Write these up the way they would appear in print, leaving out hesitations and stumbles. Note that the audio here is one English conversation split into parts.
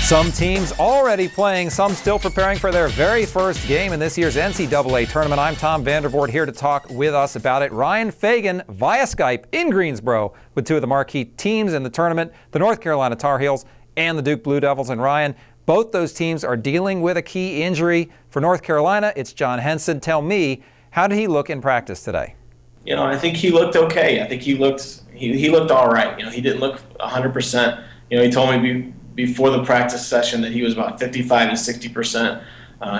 Some teams already playing, some still preparing for their very first game in this year's NCAA tournament. I'm Tom Vandervoort, here to talk with us about it. Ryan Fagan via Skype in Greensboro with two of the marquee teams in the tournament, the North Carolina Tar Heels and the Duke Blue Devils. And Ryan, both those teams are dealing with a key injury. For North Carolina, it's John Henson. Tell me, how did he look in practice today? I think he looked okay. I think he looked all right. He didn't look 100%. He told me before the practice session that he was about 55 to 60%.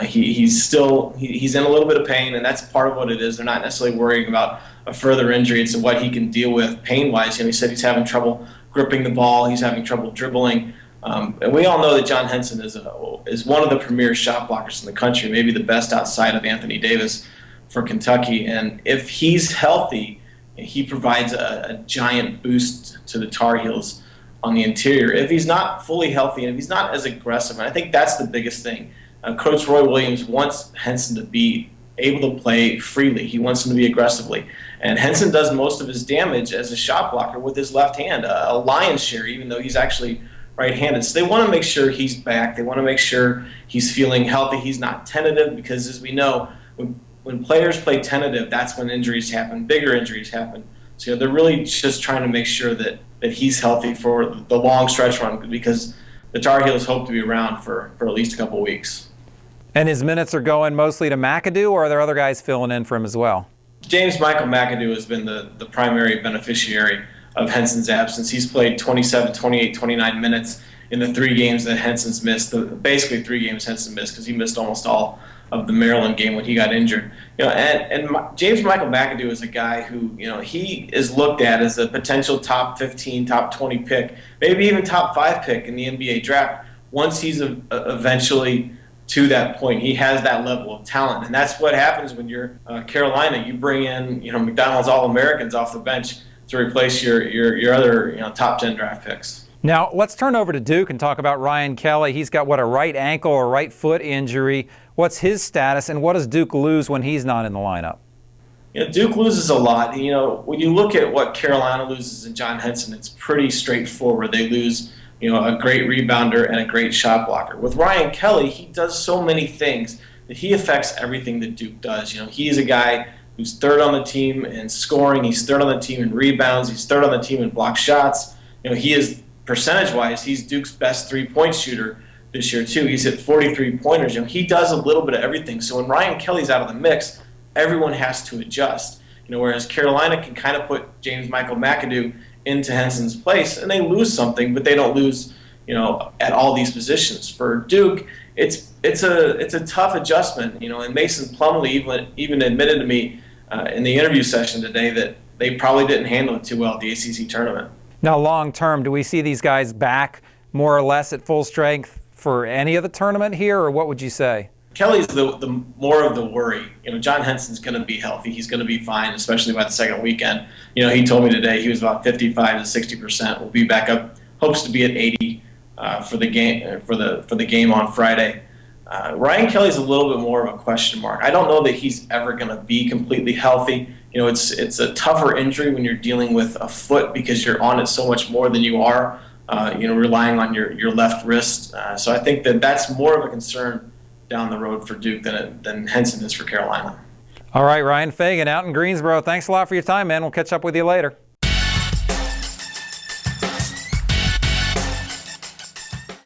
He's in a little bit of pain, and that's part of what it is. They're not necessarily worrying about a further injury. It's what he can deal with pain-wise. He said he's having trouble gripping the ball. He's having trouble dribbling. And we all know that John Henson is one of the premier shot blockers in the country, maybe the best outside of Anthony Davis for Kentucky. And if he's healthy, he provides a giant boost to the Tar Heels on the interior. If he's not fully healthy and if he's not as aggressive, and I think that's the biggest thing. Coach Roy Williams wants Henson to be able to play freely. He wants him to be aggressively. And Henson does most of his damage as a shot blocker with his left hand, a lion's share, even though he's actually right-handed. So they want to make sure he's back. They want to make sure he's feeling healthy. He's not tentative, because as we know, when players play tentative, that's when injuries happen, bigger injuries happen. So they're really just trying to make sure that he's healthy for the long stretch run, because the Tar Heels hope to be around for at least a couple of weeks. And his minutes are going mostly to McAdoo, or are there other guys filling in for him as well? James Michael McAdoo has been the primary beneficiary of Henson's absence. He's played 27, 28, 29 minutes in the 3 games that Henson's missed. Basically 3 games Henson missed, because he missed almost all of the Maryland game when he got injured. And James Michael McAdoo is a guy who, he is looked at as a potential top 15, top 20 pick, maybe even top 5 pick in the NBA draft. Once he's eventually to that point, he has that level of talent. And that's what happens when you're Carolina. You bring in, McDonald's All-Americans off the bench to replace your other, top 10 draft picks. Now, let's turn over to Duke and talk about Ryan Kelly. He's got, a right ankle or right foot injury. What's his status, and what does Duke lose when he's not in the lineup? Duke loses a lot. When you look at what Carolina loses in John Henson, it's pretty straightforward. They lose, a great rebounder and a great shot blocker. With Ryan Kelly, he does so many things that he affects everything that Duke does. He is a guy who's third on the team in scoring. He's third on the team in rebounds. He's third on the team in block shots. He is, percentage-wise, he's Duke's best three-point shooter this year too. He's hit 43 pointers. He does a little bit of everything. So when Ryan Kelly's out of the mix, everyone has to adjust. Whereas Carolina can kind of put James Michael McAdoo into Henson's place, and they lose something, but they don't lose, at all these positions. For Duke, it's a tough adjustment. And Mason Plumlee even admitted to me in the interview session today that they probably didn't handle it too well at the ACC tournament. Now, long term, do we see these guys back more or less at full strength for any of the tournament here, or what would you say? Kelly's the more of the worry. John Henson's going to be healthy. He's going to be fine, especially by the second weekend. He told me today he was about 55 to 60%. Will be back up. Hopes to be at 80 for the game on Friday. Ryan Kelly's a little bit more of a question mark. I don't know that he's ever going to be completely healthy. It's a tougher injury when you're dealing with a foot, because you're on it so much more than you are, relying on your left wrist. So I think that's more of a concern down the road for Duke than Henson is for Carolina. All right, Ryan Fagan out in Greensboro. Thanks a lot for your time, man. We'll catch up with you later.